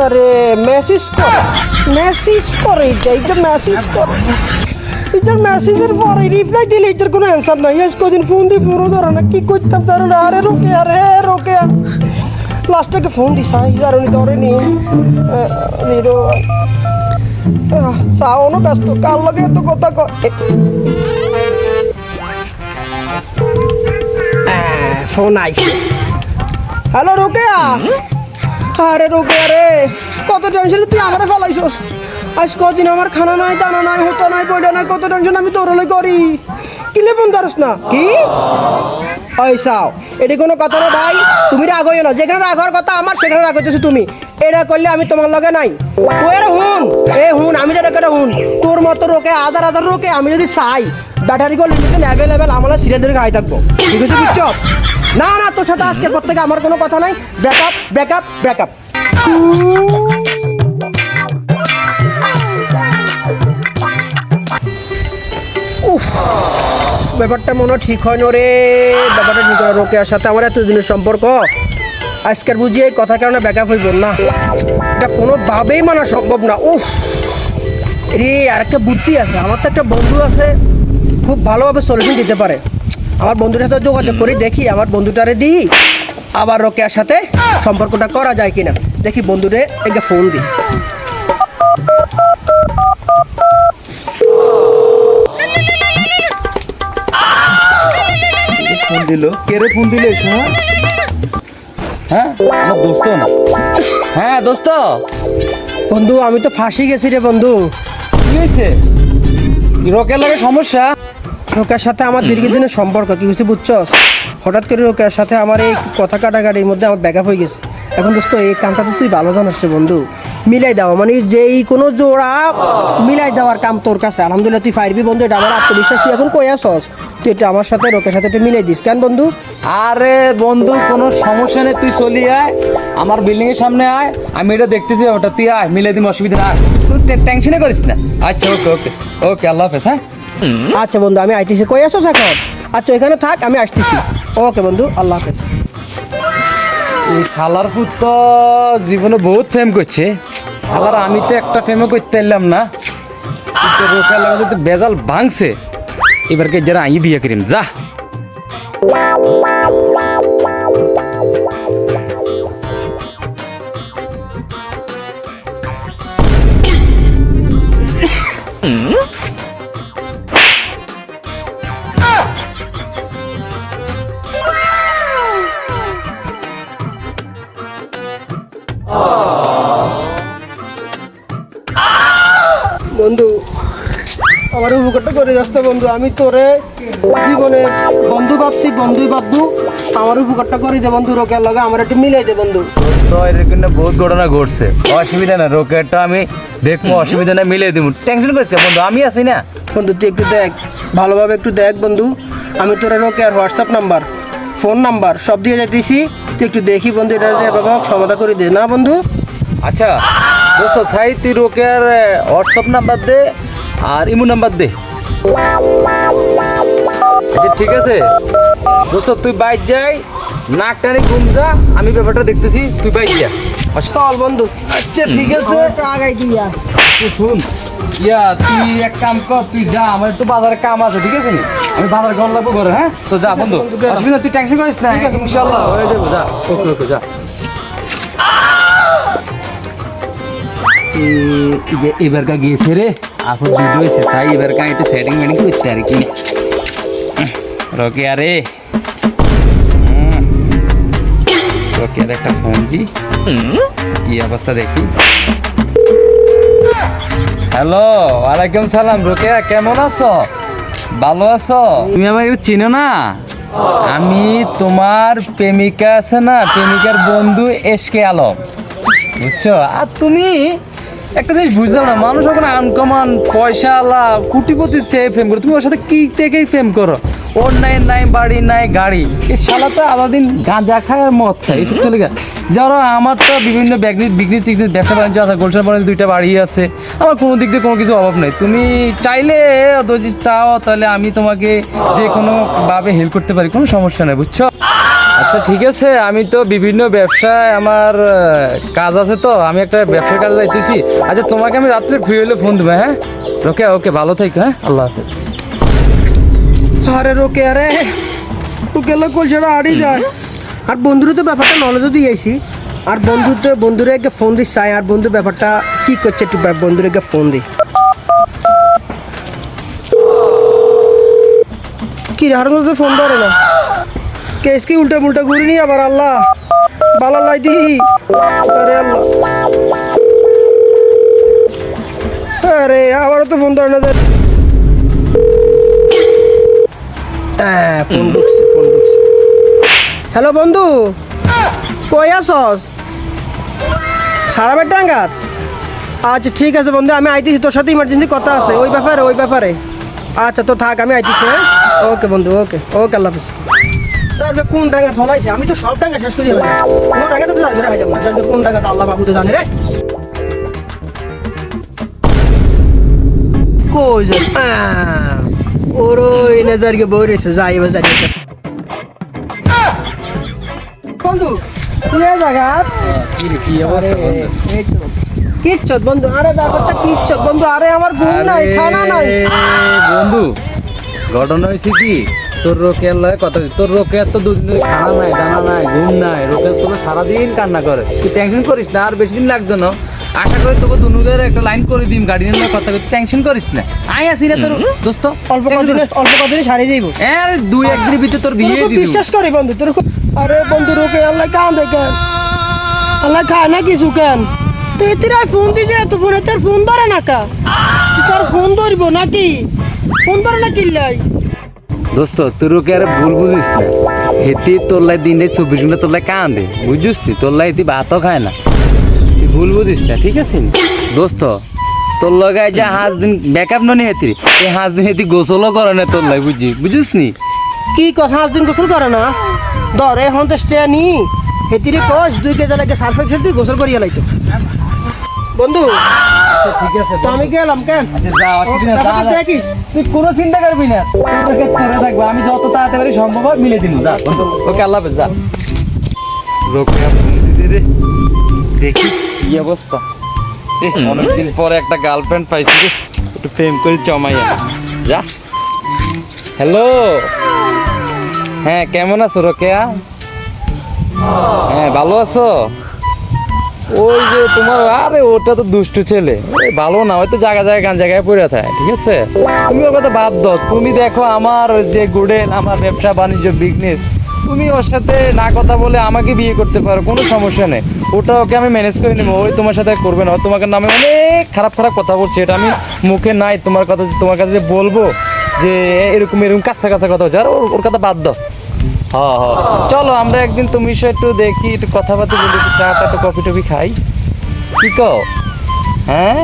আরে মেসেজ করে এইটা মেসেজ করে এটার মেসেজের পরে রিপ্লাই দিলে এটার কোনো অ্যান্সার নাই। আজ কদিন ফোন দিয়ে ফোনও ধরে না, কি করতাম তার না। আরে রোকে লাস্টটাকে ফোন দিস আর উনি ধরেনি। সাউন্ডও ব্যস্ত, কার লগে তো কথা ফোন আইছে। হ্যালো রোকেয়া। আরে রোকেয়া রে, কত টেনশন তুই আমারে ফেলাইছস। আজ কদিন আমার খানা নাই, দানা নাই, হতো নাই, পয়ডা নাই, কত টেনশন আমি তোর হলে করি। কিলে ফোন ধরস না কি? ওই সাও, এটি কোনো কথা না ভাই, তুমি রাগ হইও না। যেখানে রাগ হওয়ার কথা আমার সেখানে রাগ হইতেছো তুমি। এটা করলে আমি তোমার লগে নাই। ওই হুন আমি যেটা করে হুন, তোর মতো রোকে হাজার রোকে আমি যদি চাই ব্যাটারি করে অ্যাভেলেবেল আমার সিরিয়াল ধরে খাই থাকবো, ঠিক আছে বুঝছো? না তোর সাথে আজকের পর থেকে আমার কোনো কথা নাই। ব্রেকআপ। উফ, ব্যাপারটা মনে ঠিক হয় না রে। ব্যাপারটা ঠিক হয়, রোকেয়ার সাথে আমার এতদিনের সম্পর্ক আজকের বুঝি এই কথা কারণে ব্যাকআপ হইব না, এটা কোনোভাবেই মানা সম্ভব না। উফ রে, আর একটা বুদ্ধি আছে। আমার তো একটা বন্ধু আছে, খুব ভালোভাবে সলিউশন দিতে পারে। আমার বন্ধুটার সাথে যোগাযোগ করি, দেখি আমার বন্ধুটারে দিই আবার রোকেয়ার সাথে সম্পর্কটা করা যায় কিনা। দেখি বন্ধুরে একটা ফোন দিই। ফোন দিল কে রে? ফোন দিল শোনা। হ্যাঁ আমার দোস্ত না। হ্যাঁ দোস্ত। বন্ধু আমি তো ফাঁসি গেছি রে বন্ধু। কি হয়েছে? রোকের লাগে সমস্যা? রোকেয়ার সাথে আমার দীর্ঘদিনের সম্পর্ক, কি হয়েছে বুঝছস? হঠাৎ করে রোকেয়ার সাথে আমার এই কথা কাটাকাটির মধ্যে আমার ব্যাকআপ হয়ে গেছে। এখন দোস্ত এই কামটা তো তুই ভালো জানিস রে বন্ধু, মিলাই দেওয়া মানে যেই কোনো জোড়া মিলাই দেওয়ার কাম তোর কাছে। আলহামদুলিল্লাহ তুই পারবি বন্ধু, এটা আমার আত্মবিশ্বাস। তুই এখন কই আসস, তুই এটা আমার সাথে রোকের সাথে একটু মিলাই দিস কেন বন্ধু? আরে বন্ধু কোনো সমস্যা নেই, তুই চলি আয় আমার বিল্ডিং এর সামনে আয়, আমি এটা দেখতেছি। ওটা তুই আয়, মিলাই দিম, অসুবিধা না, তুই টেনশনে করিস না। আচ্ছা ওকে আল্লাহ হাফেজ। হ্যাঁ আচ্ছা বন্ধু আমি আইতেছি। কই আসস এখন? আচ্ছা এখানে থাক, আমি আসতেছি। ওকে বন্ধু, আল্লাহ হাফেজ। এই শালার পুত তো জীবনে বহুত ফেম করছে। শালার আমি তো একটা ফেমও করতে পারলাম না। রোকের লাগে যদি বেজাল ভাঙছে, এবারকে যারা আই বিয়ে করিম যা। বন্ধু আমার উপকারটা করে যাস বন্ধু। আমি তোরে জীবনে বন্ধু ভাবছি, বন্ধুই ভাববো। আমার উপকারটা করে দে বন্ধু, রোকের লগে আমার একটু মিলাই দে বন্ধু। তো এরকম বহুত ঘটনা ঘটছে, অসুবিধা না, রোকেটটা আমি দেখবো, অসুবিধা না, মিলিয়ে দিব। টেনশন করিস না বন্ধু, আমি আছি না। বন্ধু তুই একটু দেখ, ভালোভাবে একটু দেখ বন্ধু। আমি তোরা রোকের হোয়াটসঅ্যাপ নাম্বার, ফোন নাম্বার সব দিয়ে যাইতেছি, তুই একটু দেখি বন্ধু, এটা যে এভাবে সমাধা করে দে না বন্ধু। আচ্ছা দোস্ত সাই, তুই রোকের হোয়াটসঅ্যাপ নাম্বার দে আর ইমো নাম্বার দে। আচ্ছা ঠিক আছে দোস্ত, তুই বাইক যাই, নাক টানি ঘুম যা, আমি ব্যাপারটা দেখতেছি, তুই বাইক যা। চল বন্ধু। আচ্ছা ঠিক আছে, আগাই দিয়া তুই শুন তুই এক কাম কর, তুই যা, আমার একটু বাজারে কাম আছে, ঠিক আছে? আমি বাজার ঘর লাগবো ঘরে। হ্যাঁ তো যা বন্ধু, অসুবিধা, তুই টেনশন করিস না, ইনশাল্লাহ হয়ে যাবো, যা। ওকে যা। এবারকার গিয়েছে রে, আপনার ভিডিও হয়েছে সাই, এবারকার একটু সেটিং মেটিং করতে আর কি। রোকেয়া রে, রোকেয়ার একটা ফোন দি, কি অবস্থা দেখি। হ্যালো, ওয়ালাইকুম সালাম। রোকেয়া কেমন আছো? ভালো আছো? তুমি আমাকে চিনো না? আমি তোমার প্রেমিকা আছে না, প্রেমিকার বন্ধু এসকে আলম, বুঝছো? আর তুমি একটা জিনিস বুঝলাম না, মানুষ ওখানে আনকমন পয়সা আলা কোটিপতি চেয়ে প্রেম করো, তুমি ওর সাথে কি থেকে প্রেম করো? ওর নাই বাড়ি নাই গাড়ি, এই শালা তো আলাদিন গাঁজা খায় আর মদ খায়, এইসব চলে গেছে। যারা আমার তো বিভিন্ন বিক্রি চিক্রি ব্যবসা বাণিজ্য আছে, গোলশান বাণিজ্য 2টা বাড়ি আছে, আমার কোনো দিক দিয়ে কোনো কিছু অভাব নেই। তুমি চাইলে যদি চাও তাহলে আমি তোমাকে যে কোনোভাবে হেল্প করতে পারি, কোনো সমস্যা নেই, বুঝছো? আচ্ছা ঠিক আছে, আমি তো বিভিন্ন ব্যবসায় আমার কাজ আছে, তো আমি একটা ব্যবসার কাজে যাইতেছি। আচ্ছা তোমাকে আমি রাত্রে ফ্রি হলে ফোন দেবো, হ্যাঁ? ওকে ওকে, ভালো থেকো, হ্যাঁ, আল্লাহ হাফেজ। আরে রোকে আরে গেলে কলসাটা হারিয়ে যায়। আর বন্ধুরে তো ব্যাপারটা নলেজও দিয়ে আইছি। আর বন্ধুরে একটা ফোন দিস চাই, আর বন্ধু ব্যাপারটা কি করছে একটু বন্ধুরে একটা ফোন দি। কি রে হারানো তো ফোন ধরে না, কেস কি উল্টা পুল্টা ঘুরি নি আবার? আল্লাহ বালা লাই দি। আরে আল্লাহ, আরে আবারও তো ফোন ধরে না। হ্যাঁ ফোন ঢুকছে। হ্যালো বন্ধু, কই আসস? সারা বেটাঙ্গাত? আচ্ছা ঠিক আছে বন্ধু, আমি আইতেছি, তোর সাথে ইমার্জেন্সি কথা আছে ওই ব্যাপারে। আচ্ছা তো থাক, আমি আইতেছি, হ্যাঁ? ওকে বন্ধু, ওকে আল্লাহ হাফিজ। স্যার কোন ডাঙ্গা ফলাইছে? আমি তো সব ডাঙ্গা শেষ করে দিলাম, কোনো ডাঙ্গা তো জানি রে, স্যার কোন ডাঙ্গা তো আল্লাহ বাবু তো জানে রে। কই যে ওরো এনে জারকে বইরেছে, যাই এবার জানি বন্ধু তুই এই জায়গা কি অবস্থা বন্ধু? কিচ্ছত বন্ধু, আরে ব্যাপারটা কিচ্ছত বন্ধু, আরে আমার ঘুম নাই, খানা নাই বন্ধু। ঘটনা হয়েছে কি, তোর রোকেয়ার লয় কথা, তোর রোকেয়ার তো দুদিন ধরে খানা নাই, দানা নাই, ঘুম নাই। রোকেয়ার তোকে সারাদিন কান্না করে। তুই টেনশন করিস না, আর বেশি দিন লাগতো না। আশা করি তোকে দুনুদের একটা লাইন করে দিম, গাড়ি নিয়ে কথা কই, টেনশন করিস না। আই আসি না তোর দোস্ত, অল্প কদিনে সারিয়ে যাইব। হ্যাঁ 2-1 দিনের ভিতরে তোর বিয়ে দিয়ে দিব। বিশ্বাস করি বন্ধু তোর। আরে বন্ধু রোকে আল্লাহ কান দেখেন, আল্লাহ খায় না কিছু কেন? তুই তিরাই ফোন দিছে, এত ফোনে তোর ফোন ধরে না কা? তুই তোর ফোন ধরবো নাকি? ফোন ধরে না কিল্লাই? দোস্ত তুই রোকে আর ভুল বুঝিস না। হেতি তোর লাই দিনে 24 ঘন্টা তোর লাই কান দে, বুঝছিস? তুই তোর লাই তুই ভাতও খায় না, তুই ভুল বুঝিস না, ঠিক আছে দোস্ত? তোর লগায় যা 5 দিন ব্যাকআপ ননি হেতি, এই 5 দিন হেতি গোসলও করে না তোর লাই, বুঝিস নি? কি কথা 5 দিন গোসল করে না? ধর এখন তো স্টে নি হেতিরে কস 2 কেজি লাগে সার্ফ এক্সেল দিয়ে গোসল করিয়া লাইতো বন্ধু। আচ্ছা ঠিক আছে, তো আমি গেলাম কেন? আচ্ছা যা, অসুবিধা না, যা, দেখিস তুই কোনো চিন্তা করবি না, তোকে ধরে থাকবো আমি, যত তাড়াতাড়ি সম্ভব হয় মিলে দিন। যা বন্ধু, ওকে আল্লাহ হাফেজ, যা। রোকেয়া ফোন দিদি রে, দেখি কি অবস্থা। অনেকদিন পরে একটা গার্লফ্রেন্ড পাইছি রে, একটু প্রেম করে জমাইয়া। যা। হ্যালো, হ্যাঁ কেমন আছো রোকেয়া? হ্যাঁ ভালো আছো? ওই যে তোমার, আরে ওটা তো দুষ্টু ছেলে, ভালো না, হয়তো গান জায়গায় পড়ে থাকে, ঠিক আছে? তুমি ওর কথা বাদ দাও। তুমি দেখো আমার যে গুডেন, আমার ব্যবসা বাণিজ্য বিজনেস, তুমি ওর সাথে না কথা বলে আমাকে বিয়ে করতে পারো, কোনো সমস্যা নেই। ওটা ওকে আমি ম্যানেজ করে নেবো, ওই তোমার সাথে করবে না। তোমাকে নামে অনেক খারাপ কথা বলছে, এটা আমি মুখে নাই তোমার কথা, তোমার কাছে যে বলবো যে এরকম কাঁচা কথা হচ্ছে, আর ওর কথা বাদ দাও। হ্যাঁ চলো আমরা একদিন তুমি একটু দেখি, একটু কথাবার্তা বলি, একটু চা টা, কফি টফি খাই, কি কও? হ্যাঁ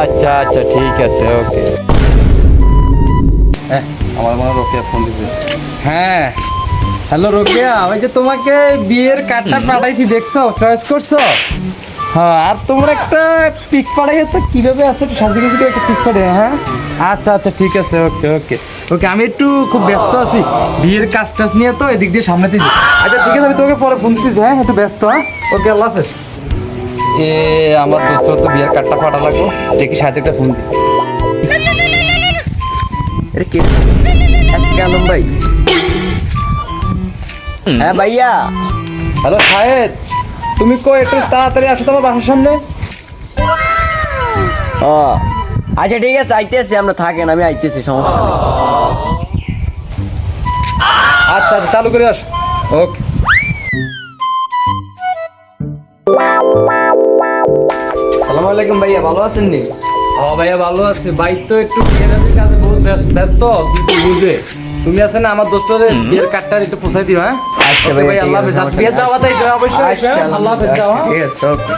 আচ্ছা ঠিক আছে, ওকে। হ্যাঁ আমার মনে রোকেয়া ফোন দিবে। হ্যাঁ হ্যালো রোকেয়া, ওই যে তোমাকে বিয়ের কার্ডটা পাঠাইছি, দেখছো? চয়েস করছো? হ্যাঁ, আর তোমরা একটা পিক পাঠাইয়ে তো কীভাবে আছে, একটু সাজিয়ে গুছিয়ে একটা পিক পাঠাই। হ্যাঁ আচ্ছা ঠিক আছে, ওকে আমি একটু খুব ব্যস্ত আছি, বিয়ের কাজ নিয়ে তো এদিক দিয়ে সামনে দিয়েছি। আচ্ছা ঠিক আছে, আমি তোমাকে পরে ফোন দিতেছি, হ্যাঁ একটু ব্যস্ত। হ্যাঁ ওকে, আল্লাহ হাফেজ। আমার দোস্ত তো বিয়ের কার্ডটা পাঠা লাগলো, দেখি সাথে একটা ফোন দিই। আলম ভাই? হ্যাঁ ভাইয়া। হ্যালো শাহেদ, তুমি কই? একটু তাড়াতাড়ি আসো তোমার বাসার সামনে। ও আচ্ছা ঠিক আছে, আইতেছি, আমরা থাকেন, আমি আইতেছি, সমস্যা নেই। আচ্ছা চালু করে আসো, ওকে। আসসালামু আলাইকুম ভাইয়া, ভালো আছেন নি? ভাইয়া ভালো আছে ভাই, তো একটু কাজে বহুত ব্যস্ত, তুই তো বুঝে। তুমি আছে না আমার দোস্তদের বিয়ের কার্ডটা একটু পৌঁছাই দিও। হ্যাঁ আচ্ছা ভাই, আল্লাহ হাফেজ। বিয়ের দাওয়াতে এসো অবশ্যই, আল্লাহ হাফেজ। যাও। ঠিক আছে, ওকে।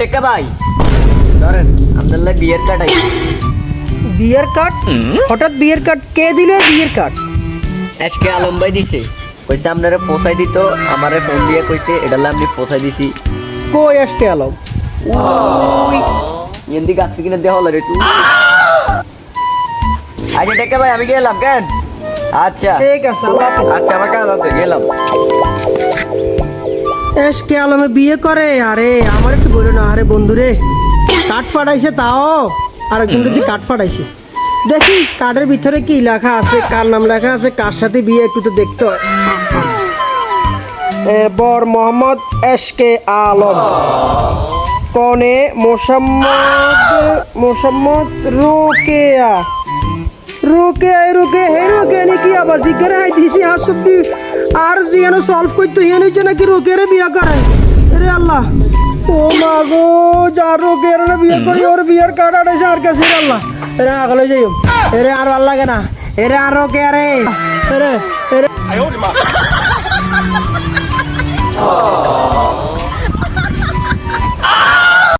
টেক্কা ভাই ধরেন, আপনার বিয়ের কার্ড আইছে। বিয়ের কার্ড? হঠাৎ বিয়ের কার্ড কে দিল? বিয়ের কার্ড এসকে আলম ভাই দিছে কইছে আপনারে ফসাই দিত আমারে ফোন দিয়ে কইছে এটা আমি ফসাই দিছি কই আজকে আলম এন্দি গাছ কিনে দেওয়া হলো রে তুই আচ্ছা টেকা ভাই আমি গেলাম কেন আচ্ছা ঠিক আছে আল্লাহ হাফেজ। আচ্ছা আমার কাজ আছে গেলাম এসকে আলমে বিয়ে করে আরে আমার একটু বলো না আরে বন্ধুরে কাঠ ফাটাইছে তাও আরেকজন যদি কাঠ ফাটাইছে দেখি কাঠের ভিতরে কি লেখা আছে কার নাম লেখা আছে কার সাথে বিয়ে একটু তো দেখতে হয় বর মোহাম্মদ এসকে আলম কনে মোসাম্মদ রোকেয়া রোকে হে রোকে নাকি আবার জিজ্ঞাসা হাই দিছি আর সত্যি আর যেন সলভ করতে হিয়ানের জন্য কি রোকেরে বিয়ে করে রে আল্লাহ ও মা গো যা রোকের না বিয়ে করি ওর বিয়ের কার্ড আড়াইছে আর কাছে রে আল্লাহ এরে আগলে যাইম এরে আর ভাল লাগে না এরে আর রোকে আরে এরে এরে